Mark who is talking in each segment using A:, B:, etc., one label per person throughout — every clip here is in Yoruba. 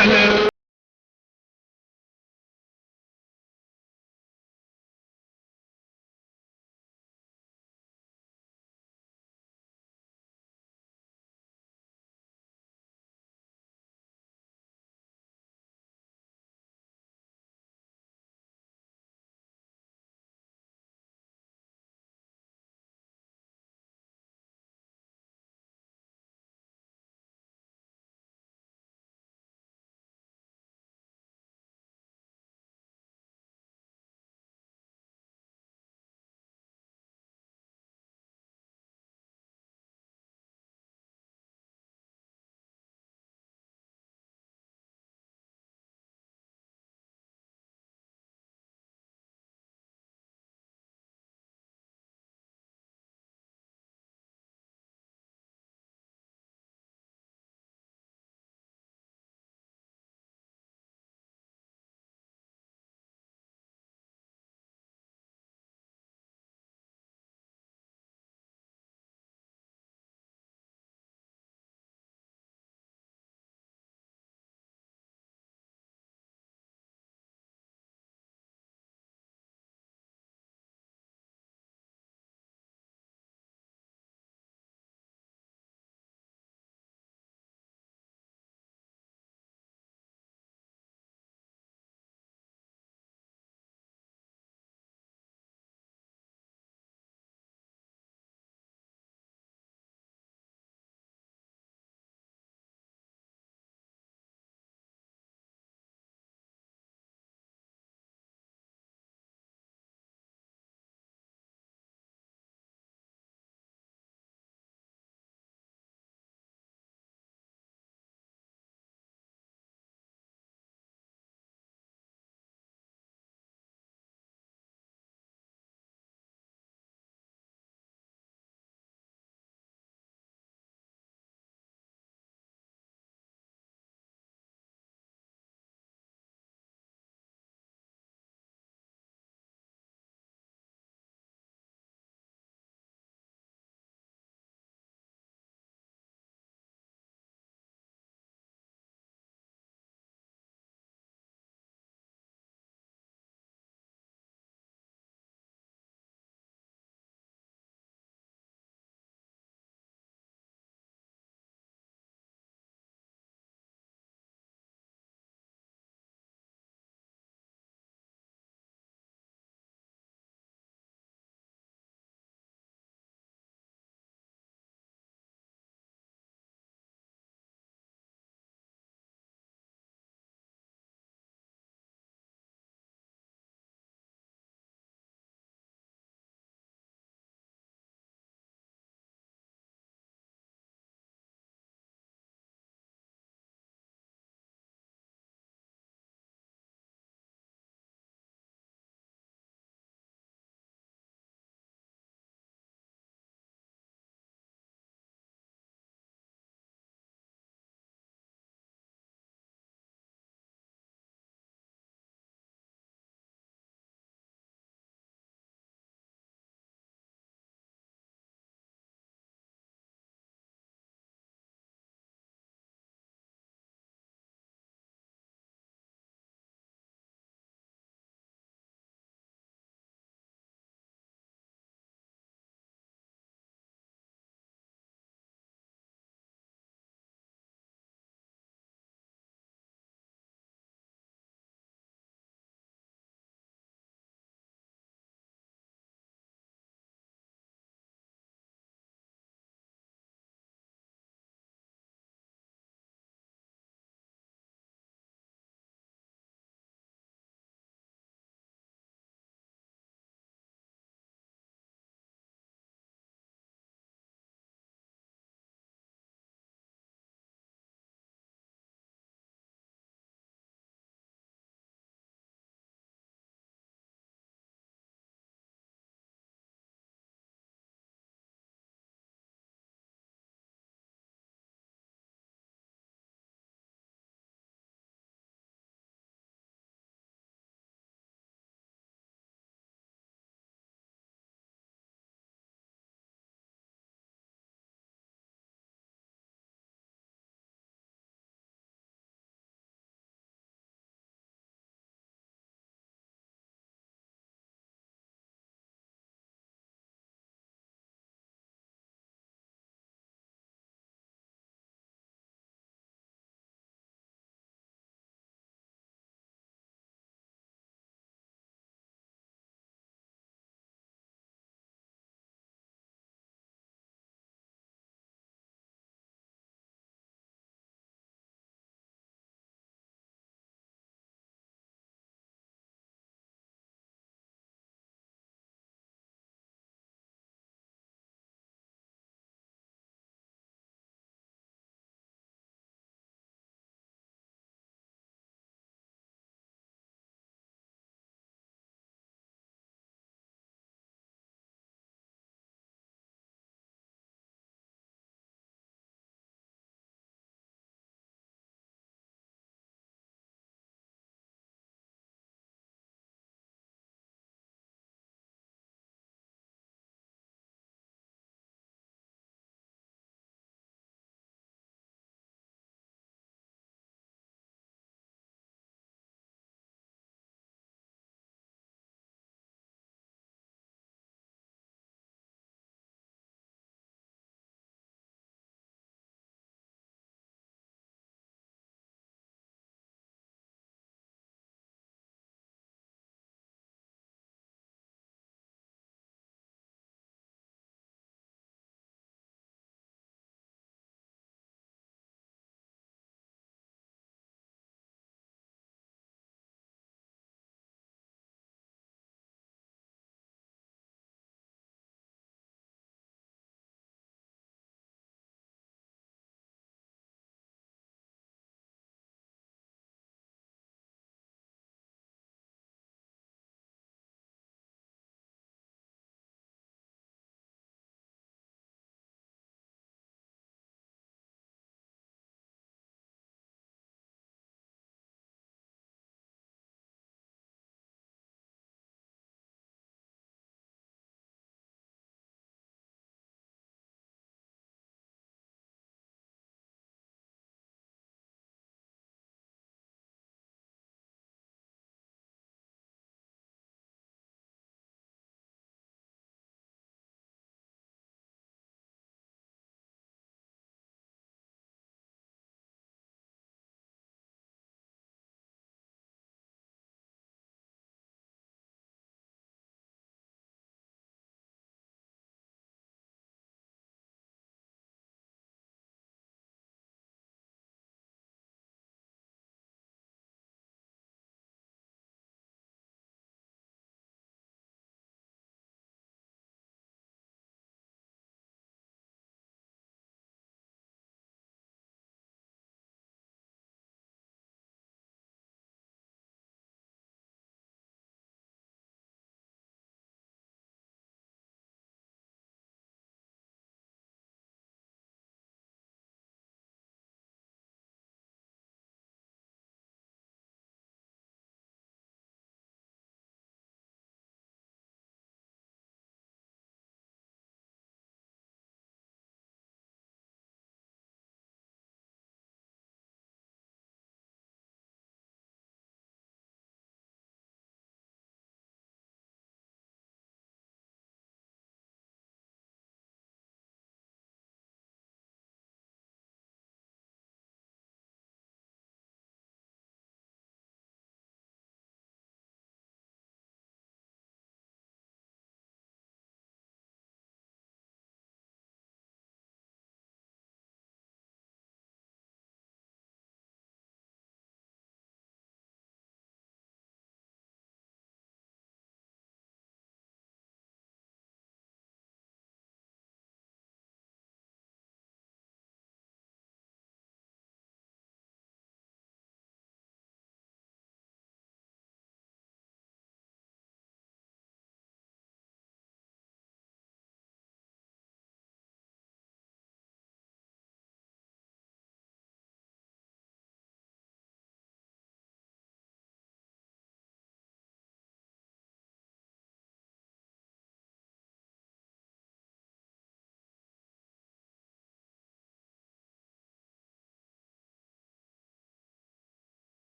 A: وسهلا.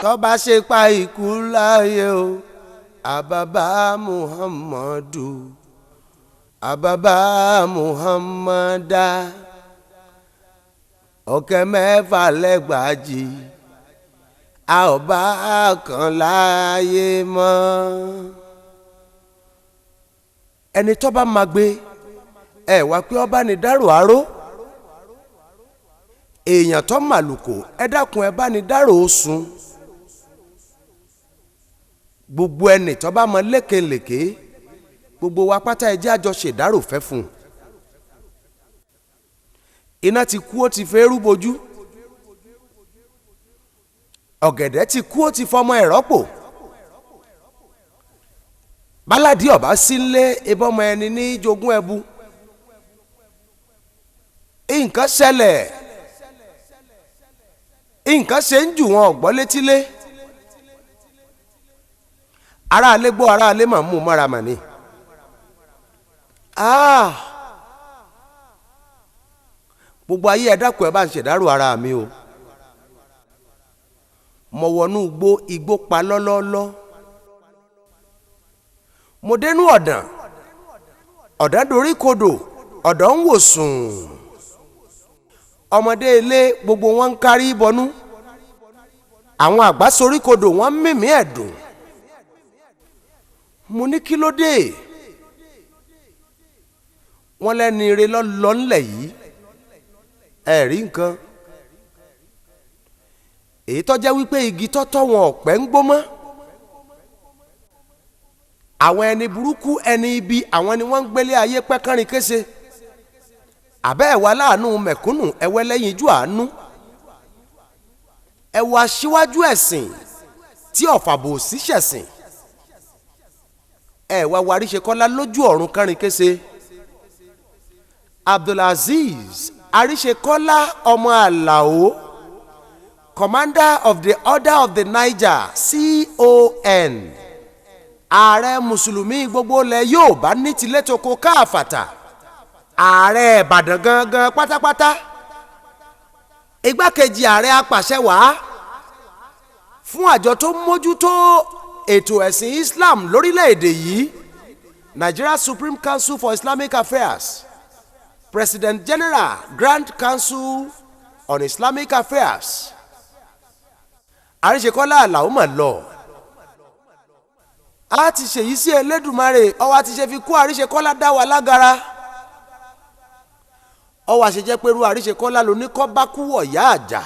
A: tó bá ṣe pa ikú láyé o àbàbà Muhammadu àbàbà Muhammada ọ̀kẹ́ mẹ́fà lẹ́gbàájì a ò bá kan láyé mọ́. ẹni tó bá máa gbé ẹ wá pé ọba ní dárò aró èèyàn tó màlùkò ẹ dákun ẹ bá ní dárò sùn. gbogbo ẹni tó bá mọ lékelèké gbogbo wa pátá ẹ jẹ́ àjọ ṣèdárò fẹ́ fún un. iná ti kú ó ti fẹ́ rú bojú ọ̀gẹ̀dẹ̀ ti kú ó ti fọmọ ẹ̀ rọ́pò báládì ọ̀bá sílé ìbọmọ ẹni ní jogún ẹbu. nǹkan ṣẹlẹ̀ nǹkan ṣe ń jù wọn ọ̀gbọ́ létílé aráalé gbọ́ aráalé mà mú mọ́ra mà ní. gbogbo ayé ẹ dákun ẹ bá ń ṣèdárò ara mi o. mo wọnú igbó pa lọ́lọ́lọ́ mo dénú ọ̀dàn dorí kodò ọ̀dàn ń wò sùn ọmọdé ilé gbogbo wọn ń kárí bọnú àwọn àgbà sorí kodò wọn mímí ẹ̀dùn. mo ní kí ló dé wọ́n lẹ́ni ire lọ́lọ́ ńlẹ̀ yìí ẹ rí nǹkan èyí tó jẹ́ wípé igi tọ́tọ́ wọn ọ̀pẹ ń gbó mọ́ àwọn ẹni burúkú ẹni ibi àwọn ni wọ́n ń gbélé ayé pẹ́kánrin kése àbẹ́ ẹ̀wà láàánú mẹ̀kúnnù ẹ̀wẹ́ lẹ́yìn ijó àánú ẹ̀wà aṣíwájú ẹ̀sìn tí ọ̀fàbò sí ṣẹ̀sìn ẹ̀wà Àríṣekọ́lá lójú ọ̀run kánrin kése Abdulaziz Àríṣekọ́lá ọmọ Àlàó Commander of the Order of the Niger CON ààrẹ mùsùlùmí gbogbo ilẹ̀ Yorùbá ní tilétoko káàfàtà ààrẹ Ìbàdàn gangan pátápátá igbákejì ààrẹ apàṣẹwàá fún àjọ tó mójútó ètò ẹ̀sìn Islam lórílẹ̀‐èdè yìí Nigeria Supreme Council for Islamic Affairs President General Grand Council on Islamic Affairs Àríṣekọ́lá Àlàó mà lọ. a ti ṣèyí sí Elédùmarè ọwọ́ àti ṣe fi kú Àríṣekọ́lá dá wa lágara ọwọ́ àṣejẹ́ pẹ̀lú Àríṣekọ́lá ló ní kọ́ bá kú wọ̀ yá àjà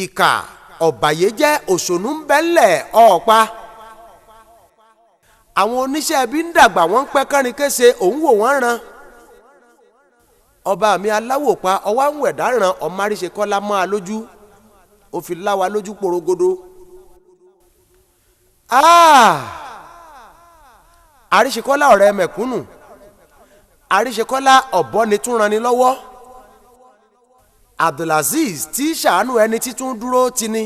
A: ìkà ọ̀bàyéjẹ́ òṣònú ń bẹ́lẹ̀ ọ̀pá àwọn oníṣẹ́ ẹbí ń dàgbà wọ́n ń pẹ́ kánrin kése òun wò wọ́n ran ọba mi aláwò pa ọwọ́ àwọn ẹ̀dá ran ọmọ Àríṣekọ́lá mọ́ a lójú ó fi lá wa lójú porogodo. Àríṣekọ́lá ọ̀rẹ́ mẹ̀kúnnù Àríṣekọ́lá ọ̀bọ ni tún ran ni lọ́wọ́ Abdulaziz tí ṣàánú ẹni títún dúró ti ni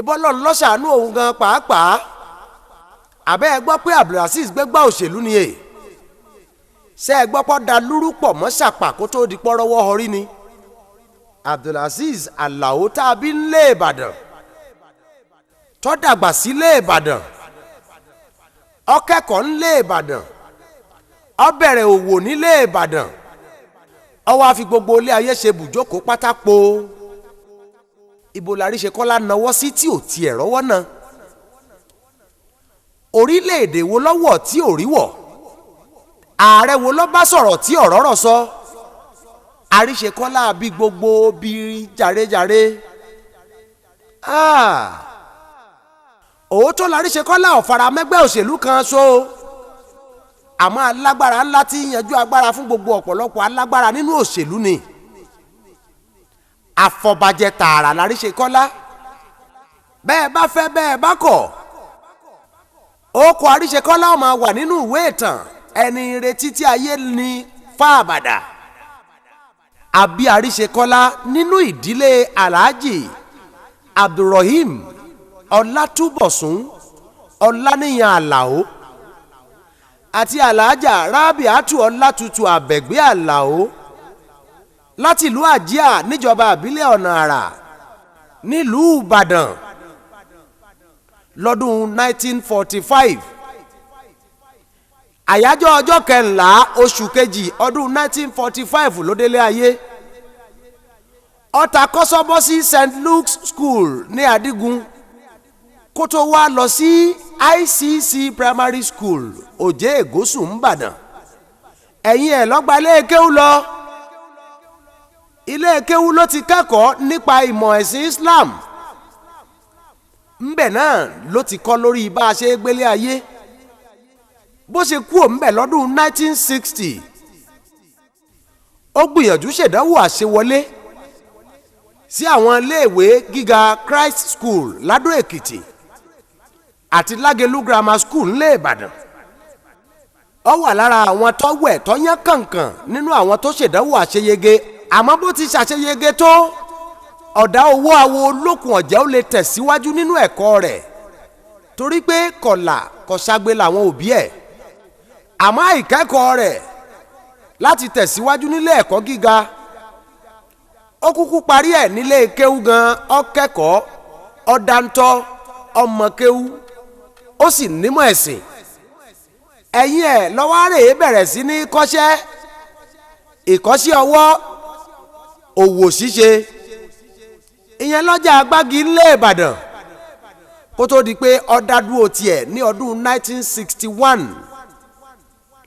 A: ìbọ́lọ́ lọ́ṣàánú òun gan pàápàá àbẹ́ ẹ gbọ́ pé Abdulaziz gbégbá òṣèlú ni ṣé ẹ gbọ́ pọ́ da lúrú pọ̀ mọ́ ṣàpà kó tó di pọ́rọ́wọ́ ọrí ni Abdulaziz Àlàó tá a bí ńlé Ìbàdàn tó dàgbà sílé Ìbàdàn ó kẹ́kọ̀ọ́ ńlé Ìbàdàn ó bẹ̀rẹ̀ òwò nílé Ìbàdàn ó wá fi gbogbo ilé ayé ṣe bùjókòó pátápó ibo l'Àríṣekọ́lá nawọ́ sí tí ò tiẹ̀ rọ́wọ́ náà orílẹ̀-èdè wo lọ́wọ́ tí ò rí wọ̀ ààrẹ wo ló bá sọ̀rọ̀ tí ọ̀rọ̀ rọ̀ sọ Àríṣekọ́lá bí gbogbo bí jàrejàre òótọ́ l'Àríṣekọ́lá ọ̀fara mẹ́gbẹ́ òṣèlú kan so àmọ́ alágbára ńlá tí yanjú agbára fún gbogbo ọ̀pọ̀lọpọ̀ alágbára nínú òṣèlú ni àfọ̀bàjẹ́ tààrà l'Àríṣekọ́lá bẹ́ẹ̀ bá fẹ́ bẹ́ẹ̀ bá kọ̀ orúkọ Àríṣekọ́lá ó máa wà nínú ìwé ìtàn ẹni retí tí ayé ní fáàbàdà àbí Àríṣekọ́lá nínú ìdílé Alhaji Abdulrahim Ọlátúbọ̀sún Ọláníyàn Àlàó àti Alhaja Rabiatu Ọlátutù Àbẹ̀gbé Àlàó láti ìlú Àjíà níjọba àbílẹ̀ Ọ̀nà Àrà nílùú Ìbàdàn lọ́dún 1945 àyájọ́ ọjọ́ kẹrìnlá oṣù kejì ọdún 1945 ló délé ayé. Ó ta kọ́sọ́bọ́ sí St. Luke's School ní Adigun kó tó wá lọ sí ICC Primary School Òjé Ègósù ńbàdàn. ẹ̀yìn ẹ̀ lọ́gba ilé kéwú lọ. ilé kéwú ló ti kẹ́kọ̀ọ́ nípa ìmọ̀ ẹ̀sìn Islam. ńbẹ̀ náà ló ti kọ́ lórí bá a ṣe gbélé ayé. bó ṣe kú òǹbẹ̀ lọ́dún 1960 ó gbìyànjú ṣèdánwò àṣewọlé sí àwọn iléèwé gíga Christ School Ládó Èkìtì àti Lágelú Grammar School ńlẹ̀ Ìbàdàn. ó wà lára àwọn tọ́wẹ̀ tọ́yán kànkàn nínú àwọn tó ṣèdánwò àṣeyege, àmọ́ bó ti ṣàṣeyege tó ọ̀dà owó awo olókùn ọ̀jẹ́ ó lè tẹ̀síwájú nínú ẹ̀kọ́ rẹ̀ torí pé kọ̀là kọ̀ṣagbe làwọn òbí ẹ̀. àmọ́ ìkẹ́kọ̀ọ́ rẹ̀ láti tẹ̀síwájú nílé ẹ̀kọ́ gíga ó kúkú parí ẹ̀ nílé kéwú gan. ó kẹ́kọ̀ọ́ ó dáńtọ́ ọmọ kéwú ó sì nímọ̀ ẹ̀sìn. ẹ̀yìn ẹ̀ lọ́wọ́ rèé bẹ̀rẹ̀ sí ní kọ́ṣẹ́ ìkọ́ṣẹ́ ọwọ́ òwò ṣíṣe ìyẹn lọ́jà Agbági ńlẹ̀ Ìbàdàn kó tó di pé ó dá dúró tiẹ̀ ní ọdún 1961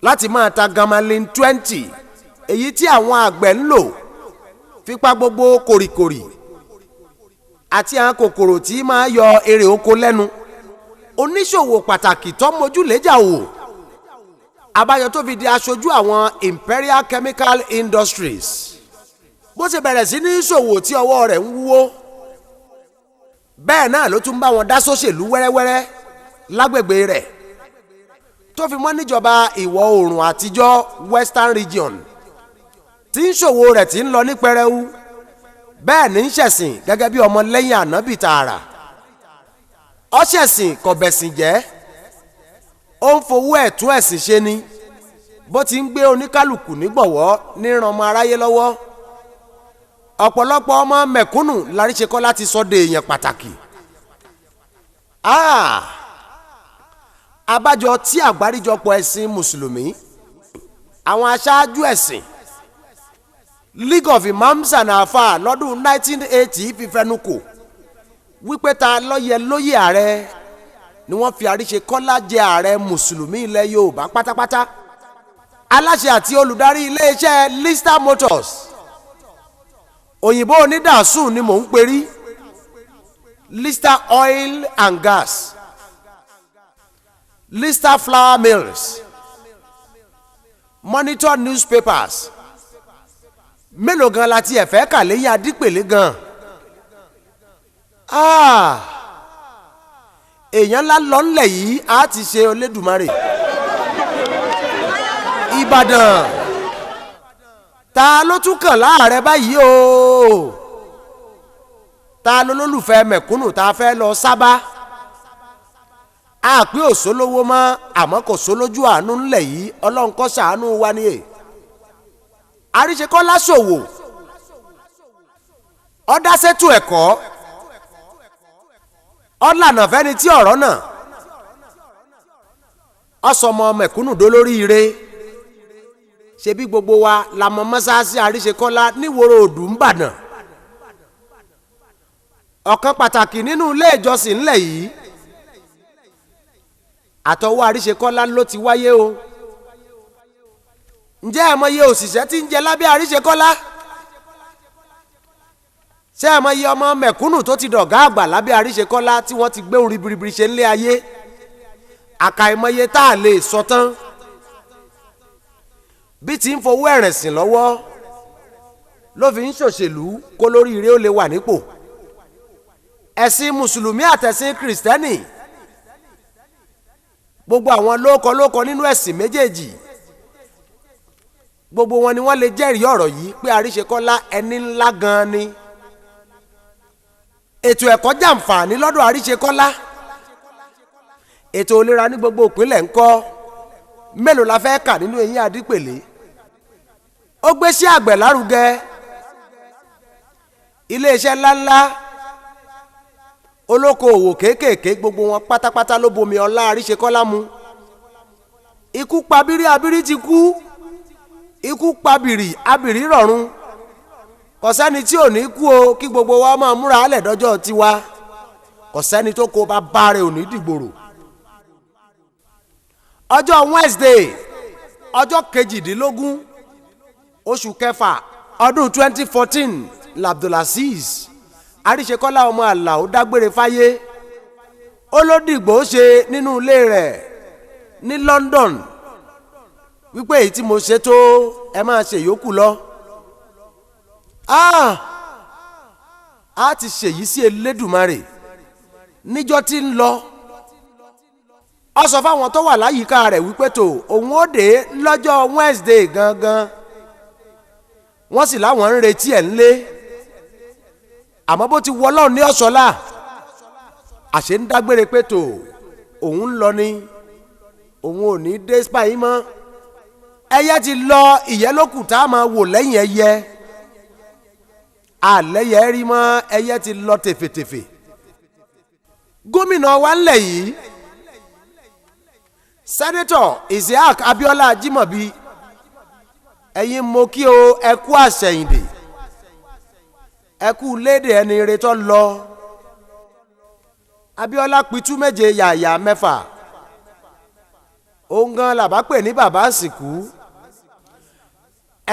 A: láti máa ta gamalin 20 èyí tí àwọn àgbẹ̀ ń lò fipá gbogbo kòrìkòrì àti àwọn kòkòrò tí máa yọ èrè oko lẹ́nu. oníṣòwò pàtàkì tó mójúlẹ́jà wò àbáyọ tó fi di aṣojú àwọn Imperial Chemical Industries. bó ṣe bẹ̀rẹ̀ sí ní ṣòwò tí ọwọ́ rẹ̀ ń wúwo bẹ́ẹ̀ náà ló tún bá wọn dá sóṣèlú wẹ́rẹ́wẹ́rẹ́ lágbègbè rẹ̀ tó fi mọ́ níjọba ìwọ̀ oòrùn àtijọ́ Western Region tí ń ṣòwò rẹ̀ tí ń lọ ní pẹrẹu bẹ́ẹ̀ ní ń ṣẹ̀sìn gẹ́gẹ́ bí ọmọ lẹ́yìn ànábì tààrà. ó ṣẹ̀sìn kò bẹ̀sìn jẹ́ ó ń fowó ẹ̀ tún ẹ̀sìn ṣe ni bó ti ń gbé oníkálukú nígbọ̀wọ́ ní ran ọmọ aráyé lọ́wọ́. ọ̀pọ̀lọpọ̀ ọmọ mẹ̀kúnnù l'Àríṣekọ́lá ti sọ de èèyàn pàtàkì. abájọ tí àgbáríjọpọ̀ ẹ̀sìn mùsùlùmí àwọn aṣáájú ẹ̀sìn League of Imams and Alfa lọ́dún 1980 fi fẹnukò wípé ta lọ́yẹ lóyè ààrẹ ni wọ́n fi Àríṣekọ́lá jẹ ààrẹ mùsùlùmí ilẹ̀ Yorùbá pátápátá. aláṣẹ àti olùdarí iléeṣẹ́ Lister Motors òyìnbó onídàásù ni mò ń perí Lister Oil and Gas, Lister Flour Mills, Monitor Newspapers. mélòó gan la ti ẹ̀fẹ́ kà lẹ́yìn Adípèlé gan. èèyàn ńlá lọ ńlẹ̀ yìí á ti ṣe Olódùmarè. Ìbàdàn ta ló tún kàn láàrẹ báyìí o. ta ló lólùfẹ́ mẹ̀kúnnù tá a fẹ́ lọ sábà. a pé òṣòlówó mọ́ àmọ́ kò sólójú àánú ńlẹ̀ yìí Ọlọ́run kó ṣàánú wa ni. Àríṣekọ́lá ṣòwò ó dá ṣètò ẹ̀kọ́ ó lànà fẹ́ni tí ọ̀rọ̀ náà ó sọmọ mẹ̀kúnnù dolóríire. ṣebí gbogbo wa la mọ̀ mọ́sáàsì Àríṣekọ́lá níwòrò òdù ńbàdàn. ọ̀kan pàtàkì nínú ilé ìjọsìn ńlẹ̀ yìí àtọwọ́ Àríṣekọ́lá ló ti wáyé o. ǹjẹ́ ẹ mọ iye òṣìṣẹ́ tí ń jẹ lábẹ́ Àríṣekọ́lá? ṣé ẹ mọ iye ọmọ mẹ̀kúnnù tó ti dọ̀gá àgbà lábẹ́ Àríṣekọ́lá tí wọ́n ti gbé ohun ribiribi ṣe ńlé ayé? àkàìmọye tá a lè sọ tán. bí ti ń fowó ẹ̀rẹ̀ sìn lọ́wọ́ ló fi ń ṣòṣèlú kó lóríire ó lè wà nípò. ẹ̀sìn mùsùlùmí àtẹ̀sìn kìrìsìtẹ́nì gbogbo àwọn lóko nínú ẹ̀sìn méjèèjì gbogbo wọn ni wọ́n lè jẹ́rìí ọ̀rọ̀ yìí pé Àríṣekọ́lá ẹni ńlá gan-an ni. ètò ẹ̀kọ́ jàǹfààní lọ́dọ̀ Àríṣekọ́lá. ètò ìlera ní gbogbo ìpínlẹ̀ ńkọ́ mélòó la fẹ́ kà nínú eyín Adípèlé. ó gbé sí àgbẹ̀ lárugẹ. iléeṣẹ́ ńláńlá olókoòwò kéékèèké gbogbo wọn pátápátá ló bomi ọlá àríṣekọ́lá mu. Ikú pa bírí abírí ti kú, ikú pa bìrì abìrí rọ̀run. Kò sẹ́ni tí ò ní kú o, kí gbogbo wa máa múra alẹ̀ dọ́jọ́ tiwa. Kò sẹ́ni tó kó bàbá rẹ̀ ò ní dìgbòrò. Ọjọ́ Wednesday ọjọ́ 18 oṣù kẹfà ọdún 2014 l'Abdulaziz àríṣekọ́lá ọmọ Àlàó dágbére fáyé. Ó ló dìgbò ṣe nínú ilé rẹ̀ ní London wípé èyí tí mo ṣe tó ẹ máa ṣe yòókù lọ. A ti ṣèyí sí Elédùmarè níjọ́ tí ń lọ. Ó sọ fáwọn tó wà láyìíká rẹ̀ wípé tó òun ó dé lọ́jọ́ Wednesday gangan. Wọ́n sì láwọn ń retí ẹ̀ ńlé. Àmọ́ bó ti wọ Ọlọ́run ní ọ̀ṣọ́lá àṣẹ ń dágbére pé tó òun ń lọ ni òun ò ní dé spáyì mọ́. Ẹyẹ ti lọ, ìyẹ́ ló kù tá a máa wò lẹ́yìn ẹyẹ. Àlẹ́yẹ rí mọ́, ẹyẹ ti lọ tèfètèfè. Gómìnà wa ńlẹ̀ yìí Sẹ́nétọ̀ Isiaq Abiola Ajimobi, ẹ̀yin mo kí o, ẹ kú àṣẹ̀yìndè, ẹ kú léde ẹni ire tó lọ. Abiola pitú méje yàyà mẹ́fà. Òun gan làbá pè ní bàbá àsìkú.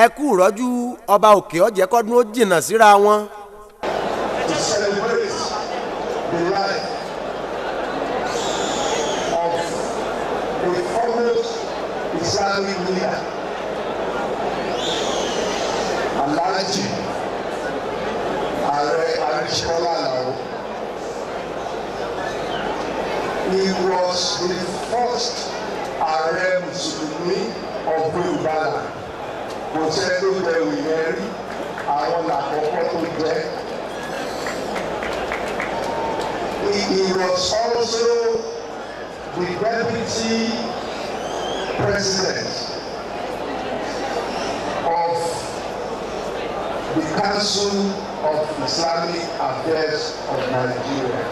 A: Ẹ kú rọ́jú ọba òkè ọ̀jẹ̀ kọ́dún ó jìnnà síra wọn.
B: To celebrate the life of a foremost Islamic leader, Alhaji ARISEKOLA. He was the first Ààrẹ Mùsùlùmí of Yorùbá. Kò sẹ́ tó jẹ́ ìyẹn rí, àwọn làkọ́kọ́ tó jẹ́. He was also the deputy president of the Council of Islamic Affairs of Nigeria.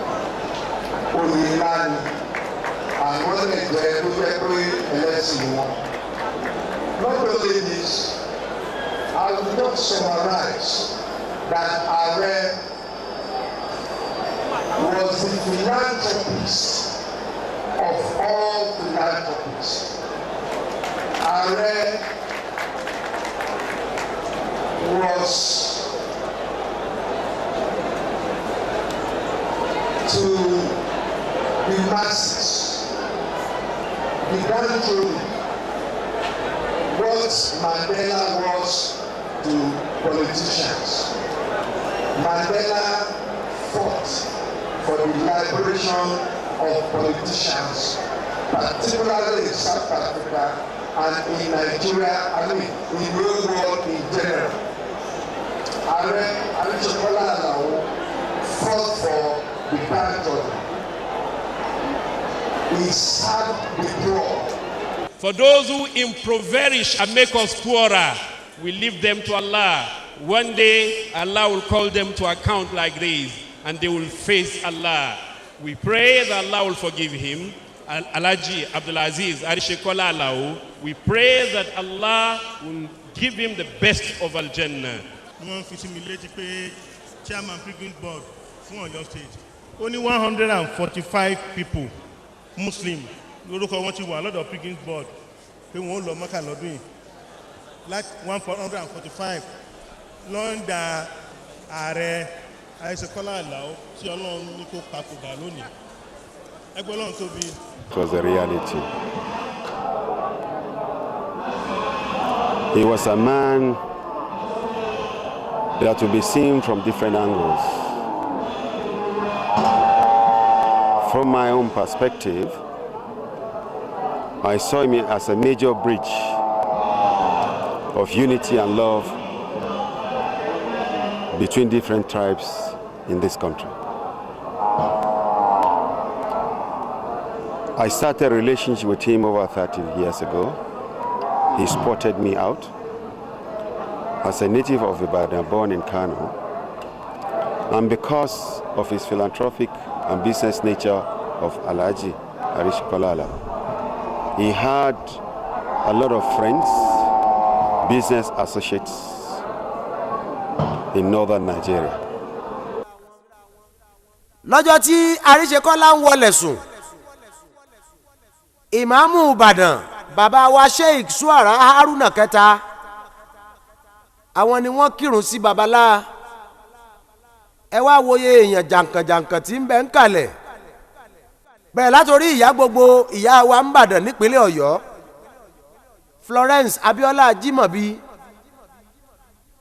B: Oyinlani, àwọn ẹgbẹ́ tó jẹ́ pé ẹlẹ́sìn wọn. Not only this, I will not summarize that Ààrẹ was the philanthropist of all philanthropists. Ààrẹ was to the masses, began to what Mandela was to politicians. Mandela fought for the liberation of politicians, particularly in South Africa and in Nigeria, in the whole world in general. ARISEKOLA fought for the downtrodden. He served the poor.
C: For those who impoverish and make us poorer, we leave them to Allah. One day, Allah will call them to account like this, and they will face Allah. We pray that Allah will forgive him. Alhaji Abdulaziz ARISEKOLA Alao, we pray that Allah will give him the best of Al-Jannah.
D: Wọ́n fi sí mi létí pé chairman pilgrim board fún Ọ̀yọ́ state. Only 145 people, Muslim, lórúkọ wọn ti wà lọ́dọ̀ pilgrim board pé wọ́n lọ Mẹ́kà lọ́dún yìí. Like 145 lọ́ndà ààrẹ ARISEKOLA Alao tí Ọlọ́run ní kó papòdà lónìí. Ẹgbẹ́ Ọlọ́run tóbi.
E: It was a reality. He was a man that would be seen from different angles. From my own perspective, I saw him as a major bridge of unity and love between different tribes in this country. I started a relationship with him over 30 years ago. He spotted me out as a native of Ibadan, born in Kano. And because of his philanthropic and business nature of Alhaji ARISEKOLA. He had a lot of friends, business associates in northern Nigeria.
A: lọ́jọ́ tí ARISEKOLA ń wọlé sùn ìmáàmù Ìbàdàn bàbá wa Sheikh Suara Haruna kẹta àwọn ni wọ́n kírun sí babalá. ẹ wá wòye èèyàn jàǹkànjàǹkàn tí ń bẹ ń kalẹ̀ bẹ́ẹ̀ látòrí ìyá gbogbo ìyá wa ń bàdàn nípínlẹ̀ Ọ̀yọ́ Florence Abiola Jimobi,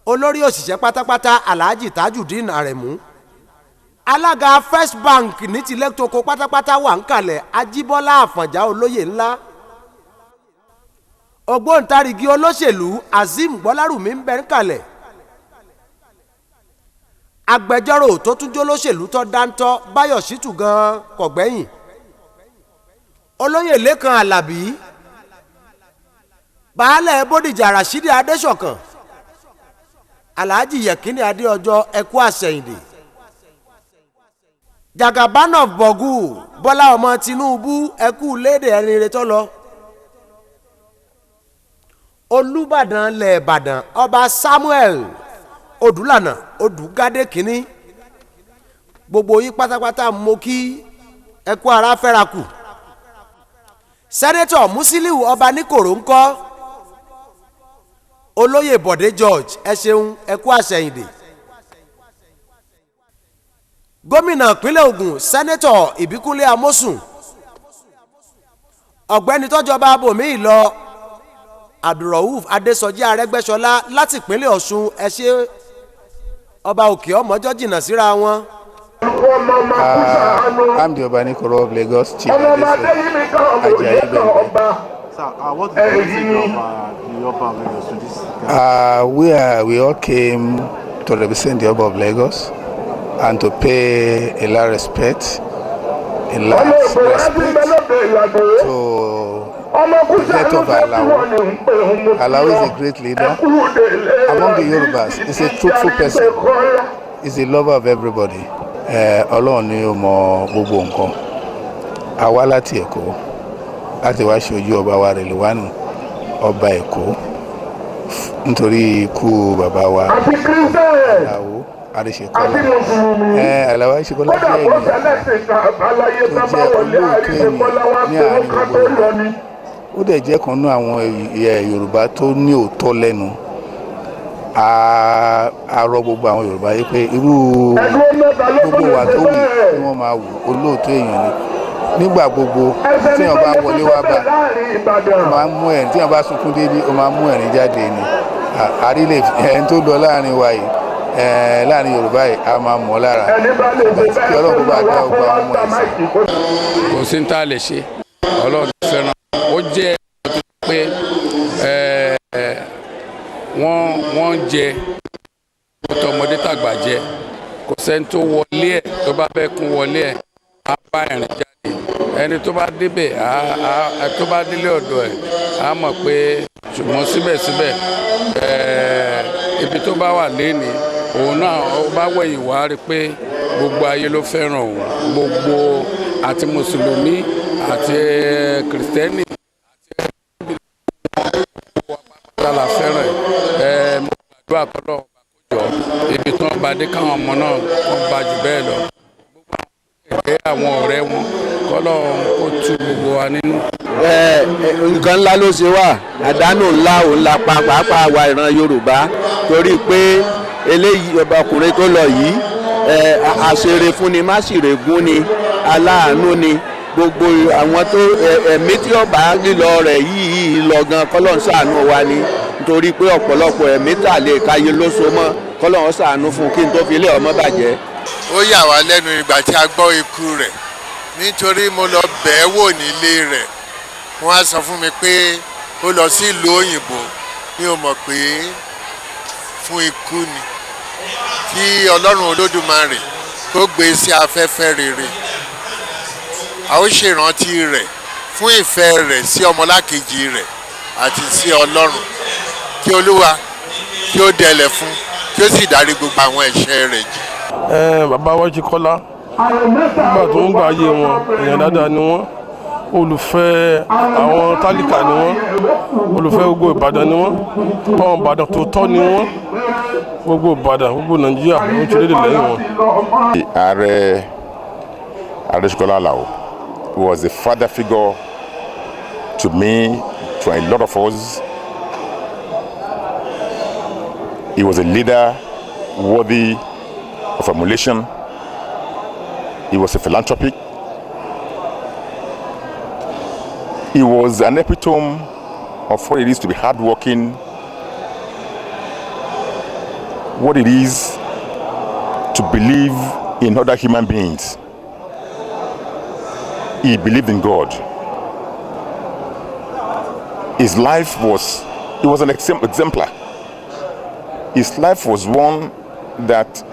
A: olórí òṣìṣẹ́ pátápátá Alhaji Tajudeen Aremu, alága First Bank ní tìlẹ́tòkò pátápátá wà ń kalẹ̀ Ajíbọ́lá Àfọ̀njá olóyè ńlá, ògbóǹtarìgì olóṣèlú Azeem Gbọ́lárùmí ń bẹ ń kalẹ̀, agbẹjọ́rò tó tún jólóṣèlú tó dáńtọ́ Báyọ̀ Ṣítù gan kọ̀gbẹ́yìn, olóyè Lékan Àlàbí, baálẹ̀ Bódìjà Rashidi Adéṣọ̀kan, Alhaji Yekini Adéọjọ́ ẹkú àṣẹyìndè, Jagaban of Bogu Bọ́lá ọmọ Tinubu ẹkú léde ẹni retọ́ lọ, Olúbàdàn lẹ̀ Ìbàdàn ọba Samuel Odùlànà Odùgádé kínní, gbogbo yín pátápátá mo kí ẹkú ara fẹ́ra kù. Sẹ́nẹ́tọ̀ Musiliu ọba Níkòrò ńkọ́, olóyè Bọ̀dé George ẹ ṣeun ẹkú àṣẹyìndè. Gómìnà ìpínlẹ̀ Ògùn Sẹ́nẹ́tọ̀ Ìbíkúnlé Amósùn, ọ̀gbẹ́ni tọ́jọba abòmíì lọ Abdulrauf Adésọjí Arẹ́gbẹ́ṣọlá láti ìpínlẹ̀ Ọ̀ṣun ẹ ṣé ọba òkè ọmọjọ́ jìnnà síra wọn.
F: I'm the Obanikoro of Lagos, Chief Ajani Bello.
G: Sir, what is the message of the Oba of Lagos to this?
F: We all came to represent the Oba of Lagos and to pay a lot of respect, to the death of Alao. Alao is a great leader among the Yorubas. He's a truthful person. He's a lover of everybody. Ọlọ́run ni ó mọ gbogbo nǹkan. Àwa láti Èkó láti wá ṣojú ọba wa Rẹ̀lúwánù ọba Èkó nítorí ikú bàbá wa Alao ARISEKOLA. Alao ARISEKOLA jẹ́ ènìyàn tó jẹ́ olóòtú ènìyàn ní àárín gbogbo ìlú. Ó dẹ̀ jẹ́ kan nínú àwọn Yorùbá tó ní òótọ́ lẹ́nu. A rọ gbogbo àwọn Yorùbá yìí pé irú gbogbo wa tó wù kí wọ́n máa wù olóòótọ́ èèyàn ni. Nígbà gbogbo tí wọ́n bá wọlé wá bá ó máa ń mú ẹ̀rín, tí wọ́n bá sunkún dédé ó máa ń mú ẹ̀rín jáde ni. Àrílẹ̀ ẹni tó lọ láàrin wa yìí láàrin Yorùbá yìí a máa mọ̀ lára kí Ọlọ́run kó bá dá ọgbà ọmọ ẹ̀sìn.
H: Kò sí ní tá a lè ṣe, Ọlọ́run fẹ́ràn ó jẹ́ ọdún pé wọ́n jẹ ọmọdé tàgbà jẹ, kò sẹ́ni tó wọlé ẹ̀ tó bá fẹ́ kún wọlé ẹ̀ á bá ẹ̀rín jáde, ẹni tó bá débẹ̀ tó bá délé ọ̀dọ̀ ẹ̀ á mọ̀ pé ṣùgbọ́n síbẹ̀síbẹ̀ ibi tó bá wà léni òun náà ó bá wẹ̀yìn wá rí pé gbogbo ayé ló fẹ́ràn òun, gbogbo àti mùsùlùmí àti kìrìsìtẹ́nì la fẹ́ràn mo gbàdúrà kọ́lọ́ jọ ibi tí wọ́n bá dé káwọn ọmọ náà wọ́n bá jù bẹ́ẹ̀ lọ, gbogbo àwọn ọ̀rẹ́ wọn kọ́lọ́ kó tú gbogbo wa nínú.
I: Nǹkan ńlá ló ṣe wà, àdánù ńlá òun la pa pàápàá wa ìran Yorùbá torí pé eléyìí ọkùnrin tó lọ yìí àṣeré fún ni má sì règún ni aláàánú ni gbogbo àwọn tó ẹ̀mí tí ọba lílọ rẹ̀ yìí lọ gan kọ́lọ́n ṣàánú wa ni nítorí pé ọ̀pọ̀lọpọ̀ ẹ̀mí tà lè káyé ló so mọ́ kọ́lọ́n ṣàánú fún kí n tó fi ilé ọmọ bàjẹ́.
B: Ó yà wá lẹ́nu ìgbà tí a gbọ́ ikú rẹ̀ nítorí mo lọ bẹ̀ẹ́ wò nílé rẹ̀, wọ́n á sọ fún mi pé ó lọ sí ìlú òyìnbó, mi ò mọ̀ pé fún ikú ni kí Ọlọ́run Olódùmarè kó gbé sí afẹ́fẹ́ rere. A ó ṣèrántí rẹ̀ fún ìfẹ́ rẹ̀ sí ọmọlákejì rẹ̀ àti sí Ọlọ́run, kí Olúwa kí ó dẹlẹ̀ fún kí ó sì dárí gbogbo àwọn ẹ̀ṣẹ̀ rẹ̀ jì.
J: Bàbá wa ARISEKOLA nígbà tó ń gbà ayé wọn èèyàn dáadáa ni wọ́n, olùfẹ́ àwọn tálíkà ni wọ́n, olùfẹ́ gbogbo Ìbàdàn ni wọ́n, àwọn Ìbàdàn tó tọ́ ni wọ́n, gbogbo Ìbàdàn gbogbo Nàìjíríà ló ń ṣe lédè lẹ́yìn wọn.
K: Ààrẹ ARISEKOLA Alao was a father figure to me, to a lot of us. He was a leader worthy of emulation. He was a philanthropic. He was an epitome of what it is to be hardworking, what it is to believe in other human beings. He believed in God. His life was an exemplar. His life was one that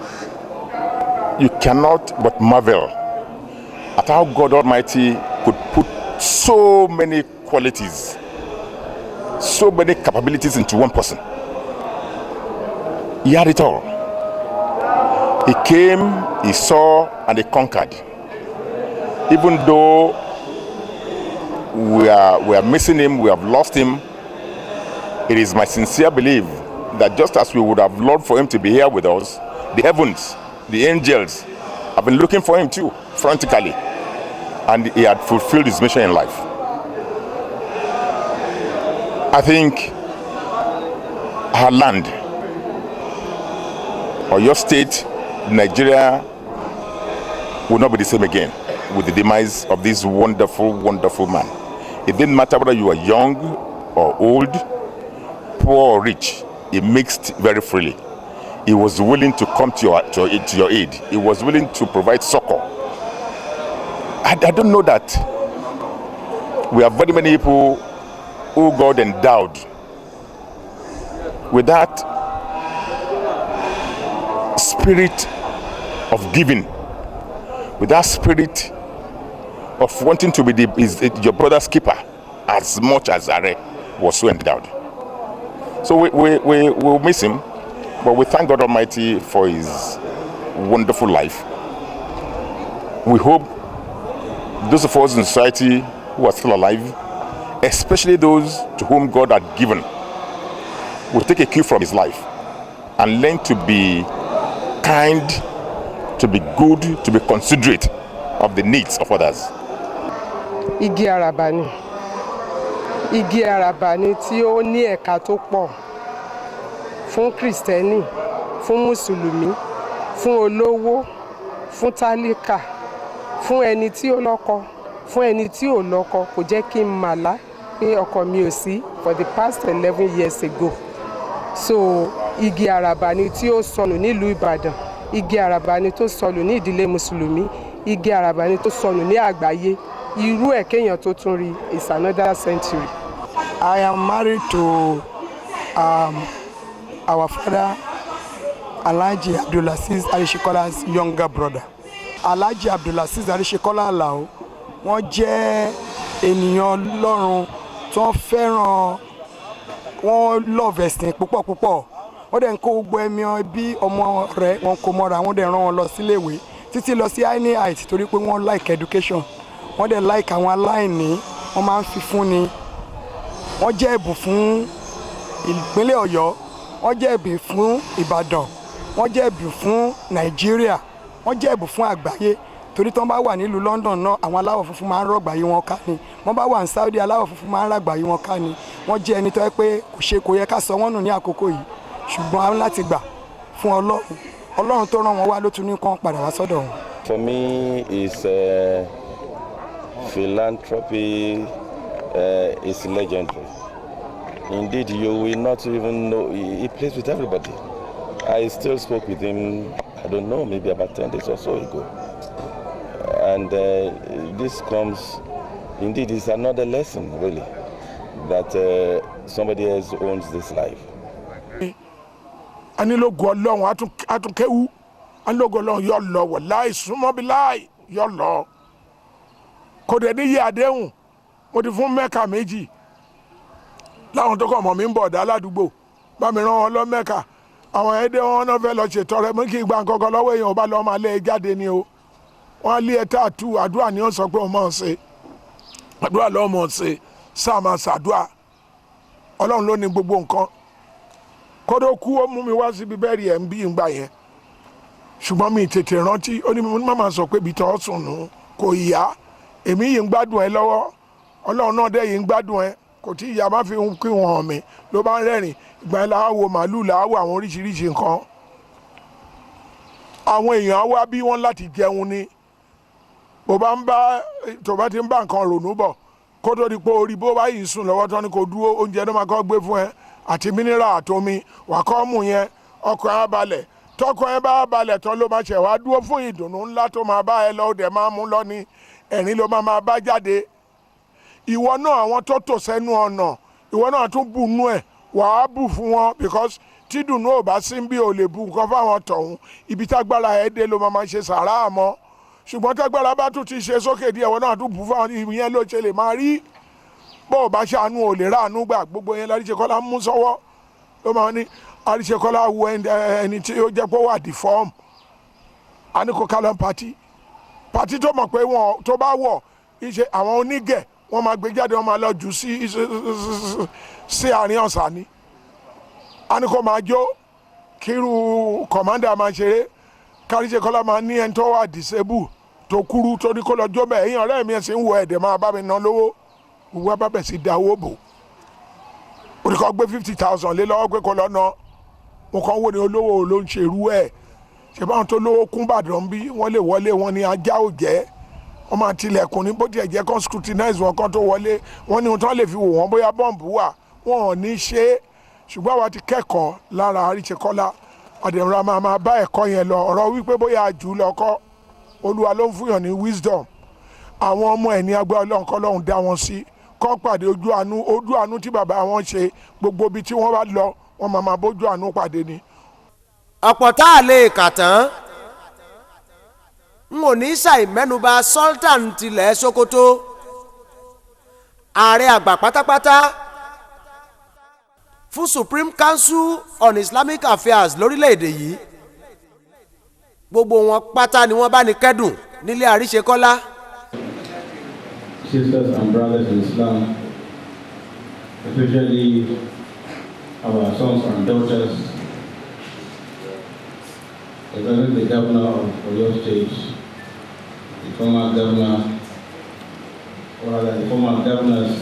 K: you cannot but marvel at how God Almighty could put so many qualities, so many capabilities into one person. He had it all. He came, he saw, and he conquered. Even though we are missing him, we have lost him, it is my sincere belief that just as we would have loved for him to be here with us, the heavens, the angels have been looking for him too, frantically. And he had fulfilled his mission in life. I think our land, or your state, Nigeria, will not be the same again with the demise of this wonderful, wonderful man. It didn't matter whether you were young or old, poor or rich. He mixed very freely. He was willing to come to your aid. He was willing to provide succor. I don't know that we have very many people who God endowed with that spirit of giving, with that spirit of wanting to be your brother's keeper as much as Are was so endowed. So we will miss him, but we thank God Almighty for his wonderful life. We hope those of us in society who are still alive, especially those to whom God had given, will take a cue from his life and learn to be kind, to be good, to be considerate of the needs of others.
L: Igi arabani. Igi arabani tí ó ní ẹ̀ka tó pọ̀ fún Kristẹni, fún Mùsùlùmí, fún olówó, fún tálíkà, fún ẹni tí ó lọ́kọ, fún ẹni tí ò lọ́kọ, kò jẹ́ kí n màlá pé ọkọ mi ò sí for the past 11 years ago. So igi arabani tí ó sọnù nílùú Ìbàdàn, igi arabani tó sọnù ní ìdílé Mùsùlùmí, igi arabani tó sọnù ní àgbáyé. Irú ẹ̀ kéèyàn tó tún rí is another century.
M: I am married to our father, Alhaji Abdulaziz Arishekola's younger brother. Alhaji Abdulaziz Arishikola Alao, wọ́n jẹ́ ènìyàn Ọlọ́run tó fẹ́ràn, wọ́n love ẹ̀sìn púpọ̀ púpọ̀. Wọ́n dẹ̀ ń kó gbogbo ẹ̀mí bí ọmọ rẹ̀ wọn kò mọ́ra, wọ́n dẹ̀ rán wọn lọ sílé ìwé títí lọ sí INEIT torí pé wọ́n like education. Wọ́n dẹ̀ like àwọn aláìní, wọ́n máa ń fi fún ni. Wọ́n jẹ́ ẹ̀bùn fún ìpínlẹ̀ Ọ̀yọ́, wọ́n jẹ́ ẹ̀bùn fún Ìbàdàn, wọ́n jẹ́ ẹ̀bùn fún Nàìjíríà, wọ́n jẹ́ ẹ̀bùn fún àgbáyé. Torí tí wọ́n bá wà nílùú London náà, àwọn aláwọ̀ funfun máa ń rọ̀gbàyé wọn ká ni. Wọ́n bá wà ní Saudi, aláwọ̀ funfun máa ń ràgbàyé wọn ká ni. Wọ́n jẹ́ ẹni tó yẹ pé kò yẹ ká sọ wọ́n nù ní àkókò yìí, ṣùgbọ́n a ń láti gbà fún Ọlọ́run. Ọlọ́run tó rán wọn wá ló tún ní kán padà wá sọ́dọ̀ wọn.
N: For me, it's philanthropy is legendary. Indeed, you will not even know. He plays with everybody. I still spoke with him, I don't know, maybe about 10 days or so ago. And this comes, indeed, it's another lesson, really, that somebody else owns this life.
O: Ani logo Ọlọ́run atunkewu, ani logo Ọlọ́run yọ lọ wallahi súnmọ́ bí láì yọ lọ. Kò dẹ̀ ní yé àdéhùn, mo ti fún Mẹ́kà méjì. Láwọn tó kọ̀ mọ̀ mí ń bọ̀ dá ládùúgbò, bá mi rán wọn lọ Mẹ́kà. Àwọn ẹ̀dẹ́ wọn náà fẹ́ lọ ṣètọrẹ, mú kí n gba nǹkan kan lọ́wọ́ èèyàn bá lọ́ọ́ máa lé jáde ni o. wọ́n á lé ẹ táàtú àdúrà ni wọ́n sọ pé wọ́n máa ń ṣe àdúrà lọ́wọ́ máa ń ṣe sáà máa ṣàdúrà ọlọ́run ló ní gbogbo nǹkan kódó kú ó mú mi wá síbi bẹ́ẹ̀rì ẹ̀ ń bí ìgbà yẹn ṣùgbọ́n mi tètè rántí ó ní mo máa sọ pé ibi tó sùn nù kò yá èmi yìí ń gbádùn ẹ lọ́wọ́ ọlọ́run náà dẹ́ yìí ń gbádùn ẹ kò tí ìyá má fi kí wọn hàn mí ló bá ń rẹ́rìn ìgbà yẹn làá wo màálùú làá wo àwọn oríṣiríṣi nǹkan àwọn èèyàn á wá bí wọ́n láti jẹun ni tó bá ti ń bá nǹkan rònú bọ̀ kó tó di pé orí bó bá yìí sùn lọ́wọ́ tán ni kò dúró oúnjẹ ló máa kọ́ gbé fún ẹ àti mínírà àtomi wà kọ́ mú yẹn ọkọ̀ ẹ balẹ̀ tọkọ ẹ bá balẹ̀ tán ló máa ṣẹ̀ wá dúró fún ìdùnnú ńlá tó máa bá ẹ lọ ó dẹ̀ máa mú lọ ní ẹ̀rín ló máa bá jáde ìwọ náà àwọn tó tò sẹ́nu ọ̀nà ìwọ náà tún bù nú ẹ̀ wàá bù fún wọn because tí dùnnú ò bá sí bí ò lè bu nǹkan fáwọn tọ̀hún ibi tágbára ẹ̀ dé ló máa ṣe sàrà àmọ́ ṣùgbọ́n tágbára bá tún ti ṣe sókè díẹ̀ ìwọ náà tún bù fáwọn ìyẹn ló ṣe lè máa rí bó o bá ṣàánú ò lè ráàánú gbà gbogbo yẹn l'Àríṣekọ́lá mú sọ́wọ́ ló máa ní Àríṣekọ́lá wo ẹni tí ó jẹ́ pé ó wà deform àníkò kálọ̀ pàtí tó mọ̀ pé wọn tó bá wọ̀ iṣẹ́ àwọn onígẹ̀ wọ́n máa gbé jáde wọ́n máa lọ jù sí àárín ọ̀sà ni àníkò máa jó kírú kọ̀mándà máa ṣeré k'Àríṣekọ́lá máa ní ẹni tó wà disable tó kúrú tó ní kó lọ jó bẹ́ẹ̀ èèyàn ọ̀rẹ́ mi ẹ̀ sì ń wo ẹ̀dẹ̀ máa bá mi ná lówó wọ́n bá bẹ̀ sí da owó bò olùkọ́ gbé 50,000 lé lọ́wọ́ pé kò lọ́nà mo kàn wò ní olówó ló ń ṣerú ẹ̀ ṣe báwọn tó lówó kún Ìbàdàn bí wọ́n lè wọlé wọn ní ajá ò jẹ́ wọ́n máa tilẹ̀kùn ní bó tiẹ̀ jẹ́ kán scrutinize wọn kán tó wọlé wọ́n ní ohun tí wọ́n lè fi wò wọ́n bóyá bọ́ǹbù wà wọ́n ò ní ṣe é ṣùgbọ́n àwa ti kẹ́kọ̀ọ́ lára Àríṣekọ́lá àdèmọ́ra máa bá ẹ̀kọ́ yẹn lọ ọ̀rọ̀ wípé bóyá jù lọ́kọ́ Olúwa ló ń fúnyàn ní wisdom àwọn ọmọ ẹ̀ ní agbára Ọlọ́run kọ́ lọ́hùn dá wọn sí kọ́ pàdé ojú àánú tí bàbá wọn ṣe gbogbo ibi tí wọ́n bá lọ wọ́n máa bójú àánú pàdé ni.
A: ọ̀pọ̀ tá a lè kà tán n ò ní ṣàì mẹ́nuba Sultan tilẹ̀ Sokoto ààrẹ àgbà pátápátá fún Supreme Council on Islamic Affairs lórílẹ̀‐èdè yìí gbogbo wọn pátá ni wọ́n bá ní kẹ́dùn nílé Àríṣekọ́lá.
P: Sisters and brothers in Islam, especially our sons and daughters, especially the governor of Oyo State, the former governor, or rather the former governors,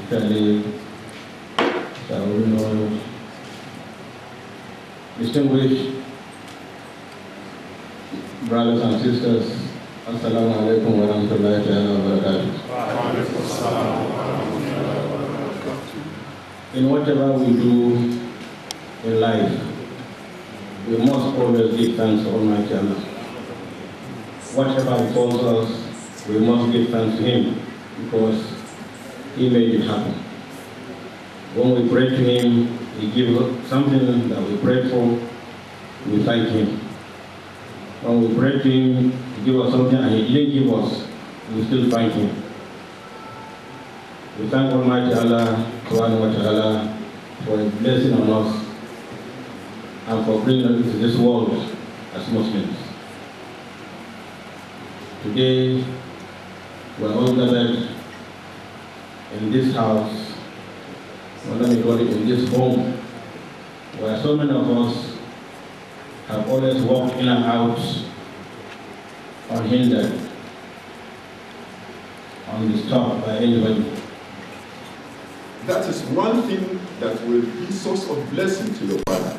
P: especially distinguished brothers and sisters, Assalamu alaikum wa rahmatullahi wa barakatuh. In whatever we do in life, we must always give thanks to Almighty Allah. Whatever befalls us, we must give thanks to Him because He made it happen. When we pray to Him, He gives us something that we pray for, we thank Him. When we pray to Him, He gives us something and He didn't give us, we still thank Him. We thank Almighty Allah Subhanahu wa Ta'ala for His blessing on us and for bringing us into this world as Muslims. Today, we are all gathered in this house, let me call it in this home, where so many of us have always walked in and out unhindered, undisturbed by anybody.
Q: That is one thing that will be source of blessing to your father,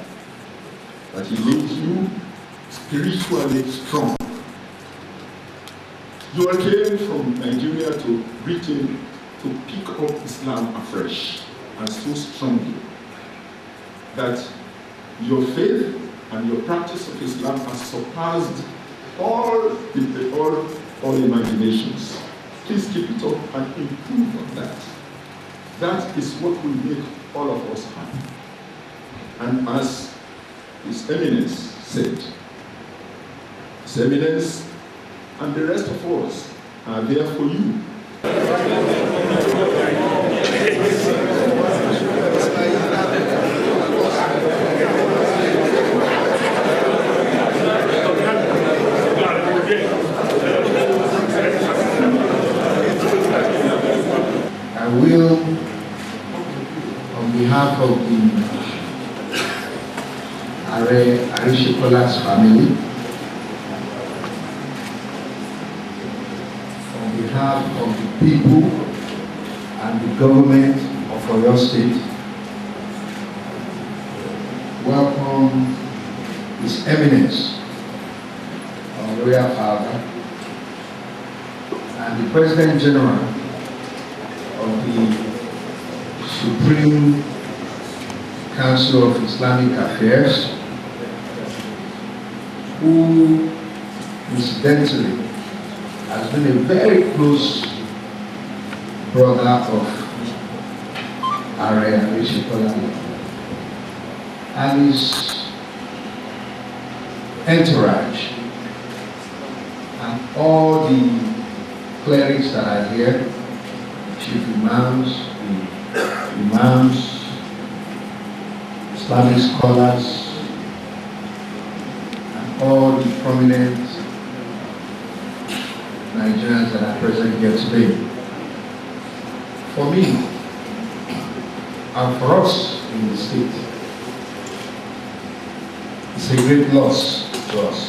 Q: that he makes you spiritually strong. You came from Nigeria to Britain to pick up Islam afresh and so strongly that your faith and your practice of Islam has surpassed all imaginations. Please keep it up and improve on that. That is what will make all of us happy. And as His Eminence said, His Eminence and the rest of us are there for you.
R: ARISEKOLA's family, on behalf of the people and the government of Oyo State, welcome His Eminence, our Royal Father, and the President General of the Supreme Council of Islamic Affairs, who incidentally has been a very close brother of ARISEKOLA, and his entourage, and all the clerics that are here, chief imams, Islamic scholars, and all the prominent Nigerians that are present here today. For me, and for us in the state, it's a great loss to us.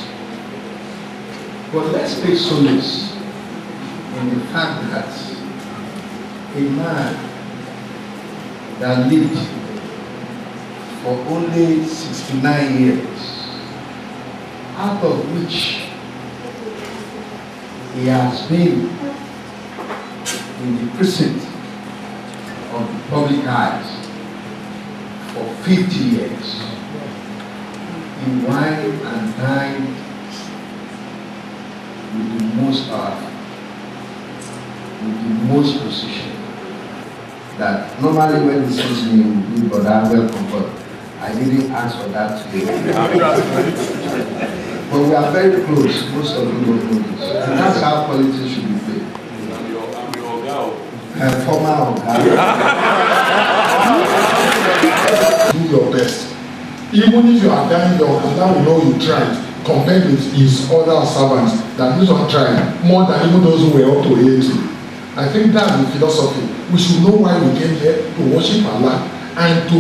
R: But let's take solace in the fact that a man that lived for only 69 years, out of which he has been in the precinct of the public eyes for 50 years. He wined and dined with the most powerful, with the most precision. That normally when he sees me, he will be welcome, but I didn't ask for that today. But we are very close, most of you don't know this. And that's how politics should be played. Former Oga.
B: Do your best. Even if you are dying, your Oga will know you tried, compared with his other servants, that this one tried more than even those who were up to 80. I think that's the philosophy. We should know why we came here, to worship Allah, and to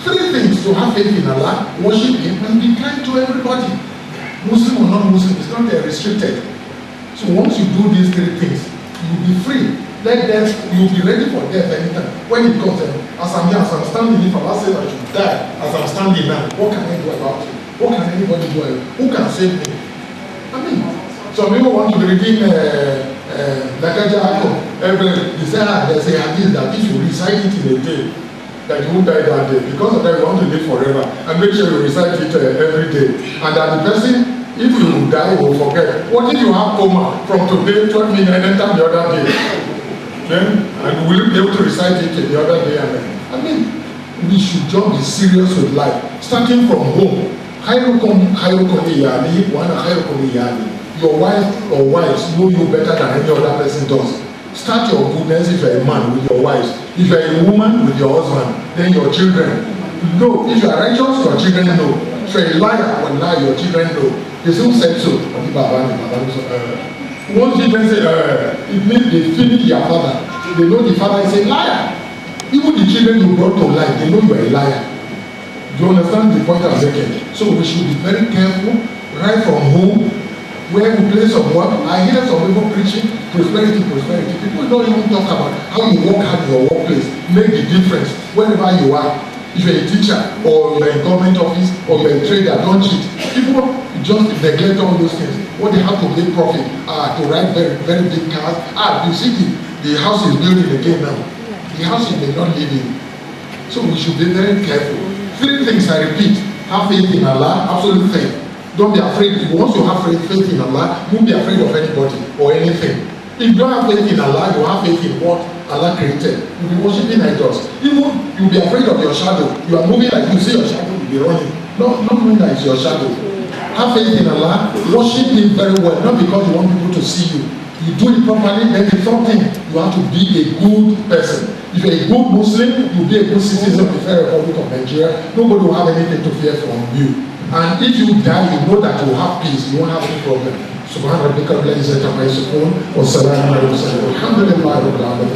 B: three things: to have faith in Allah, worship Him, and be kind to everybody. Muslim or non-Muslim, it's not restricted. So once you do these three things, you'll be free. Let death, you'll be ready for death anytime. When it comes, as I'm here, as I'm standing, if Allah says I should die, as I'm standing now, what can I do about it? What can anybody do? Who can save me? I mean, some people want to redeem they say there's a hadith that if you recite it in a day, that you won't die that day. Because of that, you want to live forever. And make sure you recite it every day. And that the person, if you die, you will forget. What if you have coma from today, 12 minutes, and enter the other day? Then, and will you be able to recite it the other day? And then, I mean, we should just be serious with life. Starting from home. Your wife or wives know you better than any other person does. Start your goodness if you're a man with your wives. If you're a woman with your husband, then your children. No, if you are righteous, your children know. If you're a liar, when lie, your children know. They still said so. Once children say, it means they finish their father. They know the father is a liar. Even the children you brought to life, they know you are a liar. Do you understand the point I'm making? So we should be very careful, right from home, where we place of work. I hear some people preaching prosperity. People don't even talk about how you work hard in your workplace, make the difference wherever you are. If you're a teacher or you're in government office or you're a trader, don't cheat. People just neglect all those things. What they have to make profit, to ride very, very big cars. You see the house is building again now. The house you may not live in. So we should be very careful. Three things I repeat: have faith in Allah, absolute faith. Don't be afraid. Once you have faith in Allah, don't be afraid of anybody or anything. If you don't have faith in Allah, you have faith in what Allah created. You'll be worshiping idols. Even you'll be afraid of your shadow. You are moving like you see your shadow, you'll be running. Not knowing that it's your shadow. Have faith in Allah, worship Him very well, not because you want people to see you. You do it properly, then the third thing, you have to be a good person. If you're a good Muslim, you'll be a good citizen of the Federal Republic of Nigeria. Nobody will have anything to fear from you. And if you die, you know that you will have peace, you won't have any problem. Subhana rabbika rabbil izzati amma yasifun wa salamun ala al-mursalin walhamdulillahi rabbil alamin.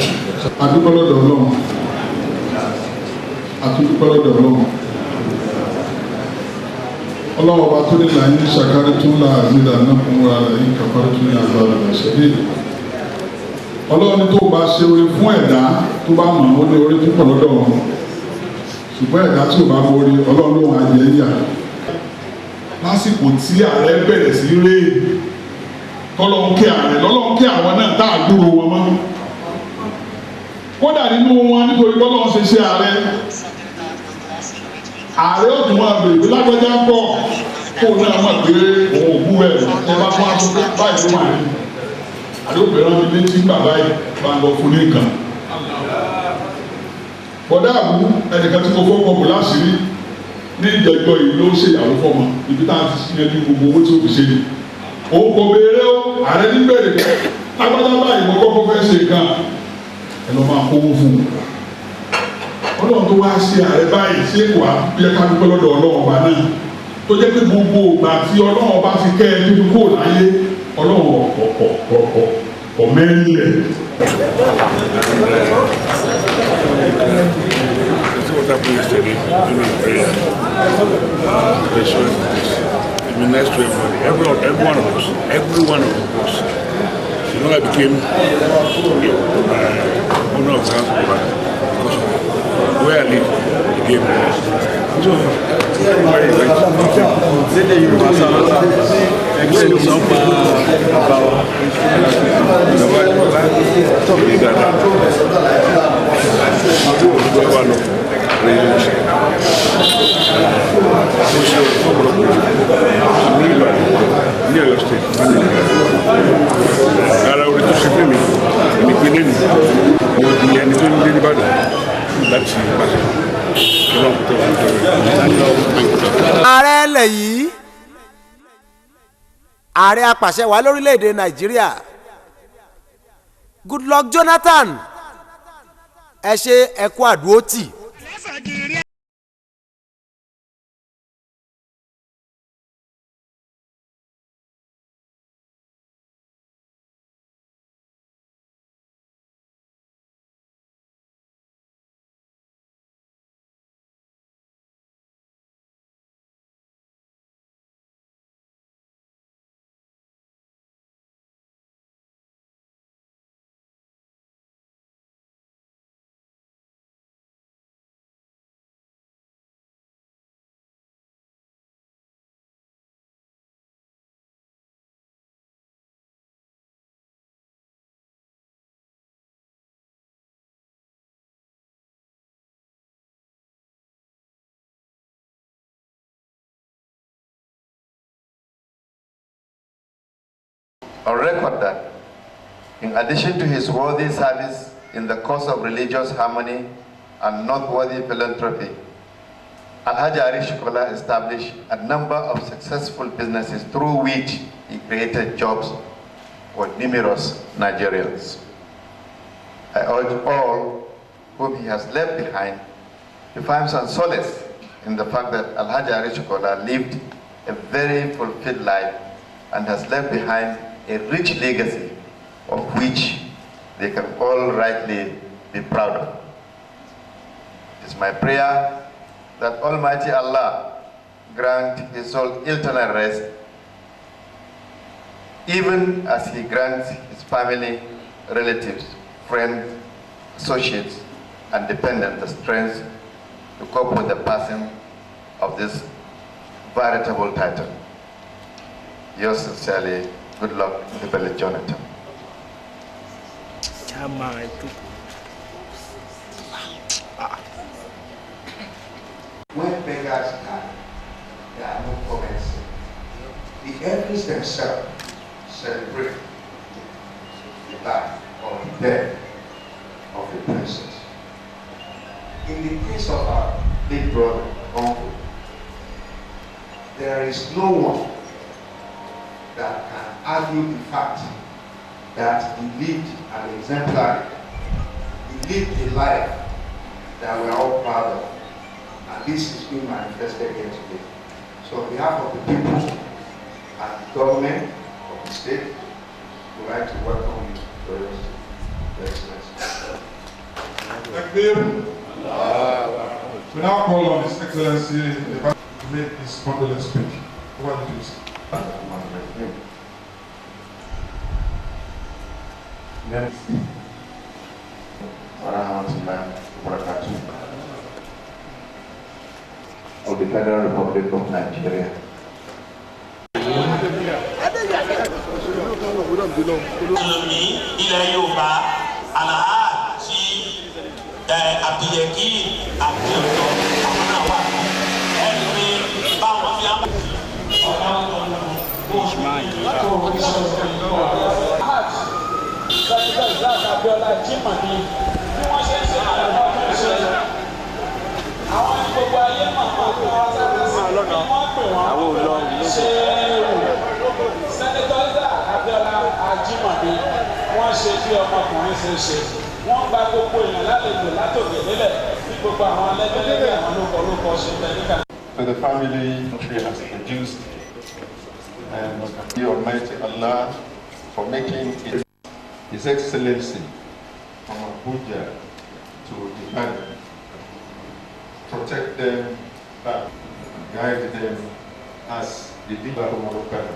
Q: Adúpẹ́ lọ́dọ̀ Ọlọ́run. Adúpẹ́ lọ́dọ̀ Ọlọ́run. ọlọ́wọ́ bá tó nílà yín ṣàkárí tó là nílà náà fún wa yín kàfárí tó ní agbára rẹ̀ ṣẹ́lẹ̀. ọlọ́wọ́ ní tó bá ṣe orí fún ẹ̀dá tó bá mọ̀ ó ní orí púpọ̀ lọ́dọ̀ wọn ṣùgbọ́n ẹ̀dá tí ò bá mọ orí ọlọ́run ló wà jẹ́ yà. lásìkò tí ààrẹ bẹ̀rẹ̀ sí ré tọ́lọ́run kí ààrẹ lọ́lọ́run kí àwọn náà tá àgbúrò wọn mọ́ kódà nínú wọn nítorí bọ́lọ́run ṣe ààrẹ ó tún máa bèrè lágbájá ń bọ̀ kó o náà mọ̀ pé òun ò bú ẹ̀ ẹ bá fún aṣọ báyìí ló wà ní àdóbìnrin mi létí bàbá yìí bá ń lọ fún ní nǹkan. bọ̀dá àbú ẹnìkan tí mo fọ́pọ̀ bò láṣìírí ní ìjẹjọ yìí ló ṣèyàwó fọmọ ibi tá a ti ṣe ẹbí gbogbo owó tí ó fi ṣe ni. òun kò béèrè ó ààrẹ ní bèrè lágbájá báyìí mo kọ́kọ́ fẹ́ ṣe nǹkan ẹ lọ́ máa kówó fún un. ọlọ́run tó wá ṣe ààrẹ báyìí ṣé kò á bí ẹ ká dúpẹ́ lọ́dọ̀ ọlọ́run ọba náà tó jẹ́ pé gbogbo ìgbà tí ọlọ́run ọba fi kẹ́ ẹ tó fi kó láyé ọlọ́run ọ̀pọ̀ mẹ́rin lẹ̀.
S: What happened yesterday during prayer? It means nice to everybody. Every one of us. Every one of us. You know, I became owner of the house because of where I live, he gave me. So,
A: ààrẹ ilẹ̀ yìí ààrẹ apàṣẹ wà lórílẹ̀‐èdè nàìjíríà Goodluck Jonathan ẹ ṣe ẹkú àdúrótì.
T: On record that, in addition to his worthy service in the cause of religious harmony and noteworthy philanthropy, Alhaji ARISEKOLA established a number of successful businesses through which he created jobs for numerous Nigerians. I urge all whom he has left behind to find some solace in the fact that Alhaji ARISEKOLA lived a very fulfilled life and has left behind a rich legacy of which they can all rightly be proud of. It is my prayer that Almighty Allah grant his soul eternal rest, even as he grants his family, relatives, friends, associates, and dependents the strength to cope with the passing of this veritable titan. Yours sincerely, Goodluck Bello Jonathan.
R: When beggars die, there are no comments. The elders themselves celebrate the life or the death of the princess. In the case of our big brother, uncle, there is no one that can argue the fact that he lived an exemplary, he lived a life that we are all proud of. And this is being manifested here today. So on behalf of the people and the government of the state, we would like to welcome you to Your Excellency.
Q: We now call on His Excellency to make his condolence speech.
B: What do you say? Next. Warahmatullahi wabarakatuh. Of the Federal Republic of Nigeria.
U: Ilẹ̀ Yorùbá àlàá tí àbíyẹ̀kí àti ọ̀dọ́ àwọn náà wà ẹni pé báwọn fi àwọn ọ̀gá ọ̀dọ́ Abiola Jimoh ni bí wọ́n ṣe ń ṣe àwọn ọmọ ṣe àwọn gbogbo ayé mọ̀ wọ́n pè wọ́n ṣe sẹ́nitọ́sà Abiola Jimoh ni wọ́n ṣe bí ọmọkùnrin ṣe ṣe wọ́n gba gbogbo èèyàn lálejò látòkè délẹ̀ bí gbogbo àwọn alẹ́gbẹ́lẹ́gbẹ́ àwọn olóko ṣe tẹ̀lé kan.
B: So the family tree has produced and the Almighty Allah for making it His Excellency from Abuja to Ibadan, protect them, guide them as the leader of Moroccan.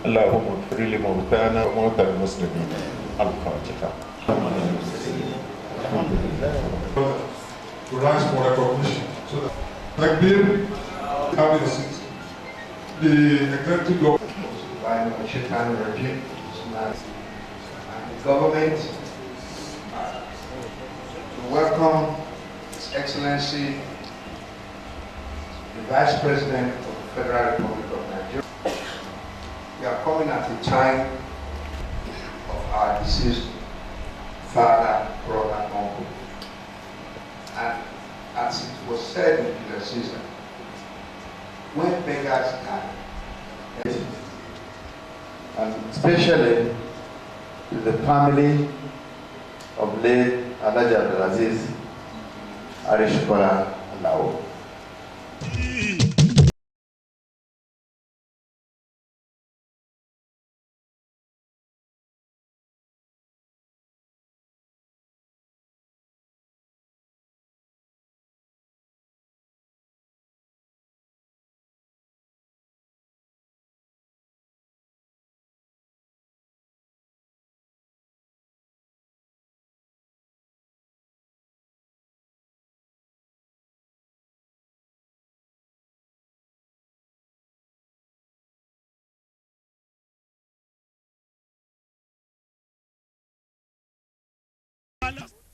B: اللهم اغفر لموتانا وموتى المسلمين الفاتحة. To rise for recognition. So that Takbir cabinets, the executive government, regime, and the government to welcome His Excellency, the Vice President of the Federal Republic of Nigeria. We are coming at the time of our deceased father, brother, uncle. And as it was said in the season, when beggars die, and especially to the family of late Alhaji Abdulaziz ARISEKOLA Alao.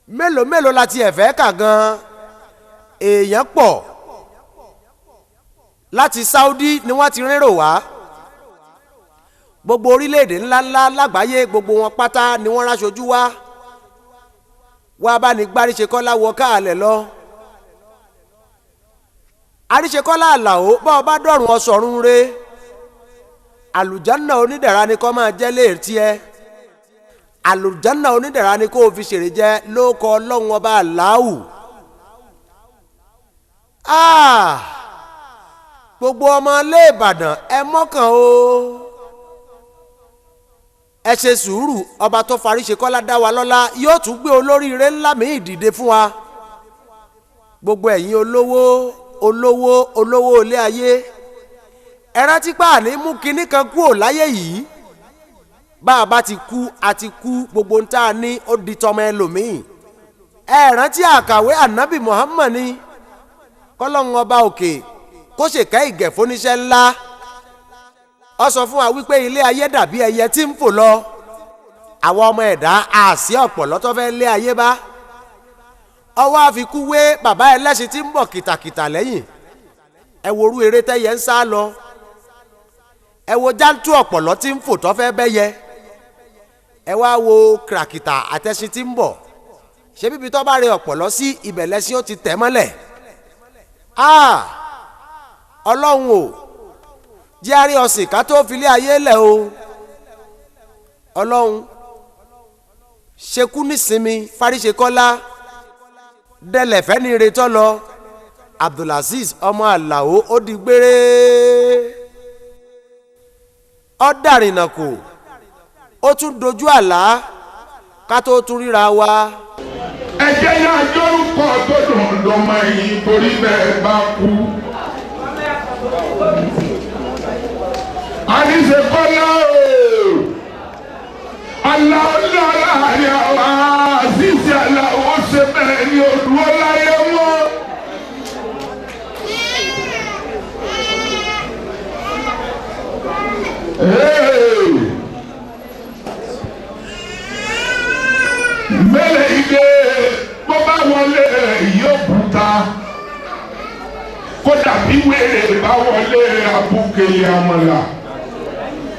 A: mélòó la tiẹ̀ fẹ́ kà gan-an èèyàn pọ̀ láti Saudi ni wọ́n ti rérò wá gbogbo orílẹ̀-èdè ńláńlá lágbàáyé gbogbo wọn pátá ni wọ́n ráṣojú wá bá ní gbáríṣekọ́lá wọ káàlẹ̀ lọ ARISEKOLA Alao bá ọba dọ̀rùn ọ̀sọ̀run re àlùjánnà onídẹ̀ra ni kó máa jẹ́ léètì ẹ àlùjánnà onídẹ̀ra ni kó o fi ṣèrè jẹ lóko ọlọ́run ọba Allahu. Gbogbo ọmọ ilé Ìbàdàn ẹ mọ́kàn o ẹ ṣe sùúrù ọba tó f'ARISEKOLA dá wa lọ́lá yóò tún gbé olóríire ńlá míì dìde fún wa gbogbo ẹ̀yin olówó ilé ayé ẹ rántí pé àní mú kinní kan kúrò láyé yìí bá a bá ti kú àti kú gbogbo ń tá a ní ó di tọmọ ẹlòmíì ẹ rántí àkàwé ànábì Muhammad ni kọ́lọ́hún ọba òkè kó ṣèkẹ́ ìgẹ̀fóníṣẹ́ ńlá ó sọ fún wa wípé ilé ayé dàbí ẹyẹ tí ń fò lọ àwọn ọmọ ẹ̀dá àsí ọ̀pọ̀lọ́ tó fẹ́ lé ayé bá ọwọ́ àfikún wé bàbá ẹlẹ́sìn tí ń bọ̀ kìtàkìtà lẹ́yìn ẹ worú eré tẹ́yẹ ń sá lọ ẹ wo jántú ọ̀pọ̀lọ́ tí ń fò tó fẹ́ bẹ́yẹ ẹ wá wo kìràkìtà àtẹ̀sìn tí ń bọ̀ ṣé bíbi tó bá rẹ ọ̀pọ̀lọ́ sí ibẹ̀ lẹ́sìn ó ti tẹ̀ mọ́lẹ̀ ọlọ́run o jẹ́ àrí ọ̀sìn ká tó filé ayé lẹ̀ o ọlọ́run ṣekú nísinmi f'ARISEKOLA dẹlẹ̀ fẹ́ni retọ́ lọ Abdulaziz ọmọ Alao ó di gbére ó dàrínà kò ó tún dojú àlá ká tó tún ríra wa.
V: ẹ jẹ́ yá lórúkọ tó dùn lọ́mọ yìí torí bẹ́ẹ̀ bá kú àríṣekọ́lá aláwọ̀lára àríyàwó àṣìṣe aláwọ̀ ṣe bẹ́ẹ̀ ni òdúró láyé mọ́. Mẹ́lẹ̀ ike bó bá wọlé yóò bùtà kó dàbí wèrè bá wọlé abúkèlè àmàlà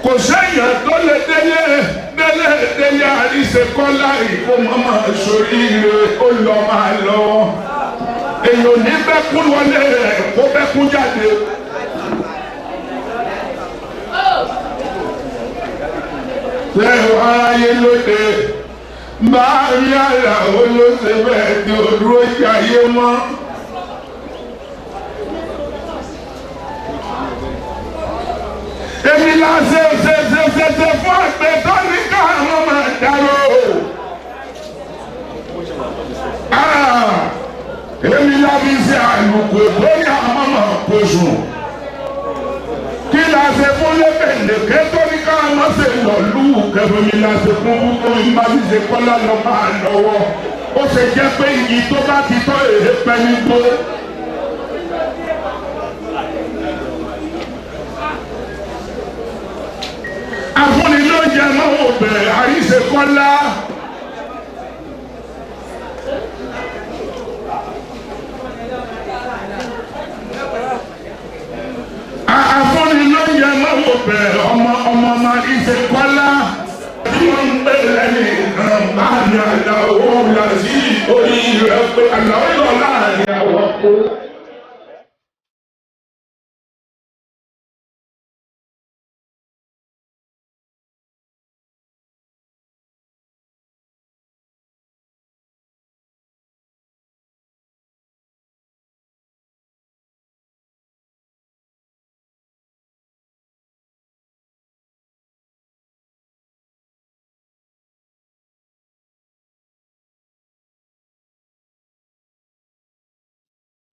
V: kò sẹ́yìn tó lè délé àríṣekọ́lá ìkó mọ́mọ́ sóríire ó lọ máa lọ èèyàn ní bẹ́kún wọlé kó bẹ́kún jáde. Lẹ́yìn ayé lóde máa rí àrà olóṣè bẹ́ẹ̀ tí ó dúró jayé mọ́. Èmi la ṣe fún àgbẹ̀ tó ní káwọn máa dárò. Èmi la fi ṣe àlùkò tó ní àwọn máa kó sùn. Kí la ṣe fún lébèlékè tó ní káwọn máa ṣe lọ lù kẹfẹ́ mi la ṣe fún kúkú mi máa fi ṣe kọ́lá lọ máa lọ́wọ́. Ó ṣe jẹ́ pé iyì tó bá ti tọ́ èrè pẹ́ ní gbó. Afúnni ló jẹ máa wò bẹ̀rẹ̀ àríṣekọ́lá. Afúnni ló jẹ máa wò bẹ̀rẹ̀ ọmọ máa àríṣekọ́lá. Bí wọ́n ń bẹ̀rẹ̀ nìkan máa ní àdáwó lọ sí orí rẹ̀ pé àdáwó lọ láàrin àwọn kó.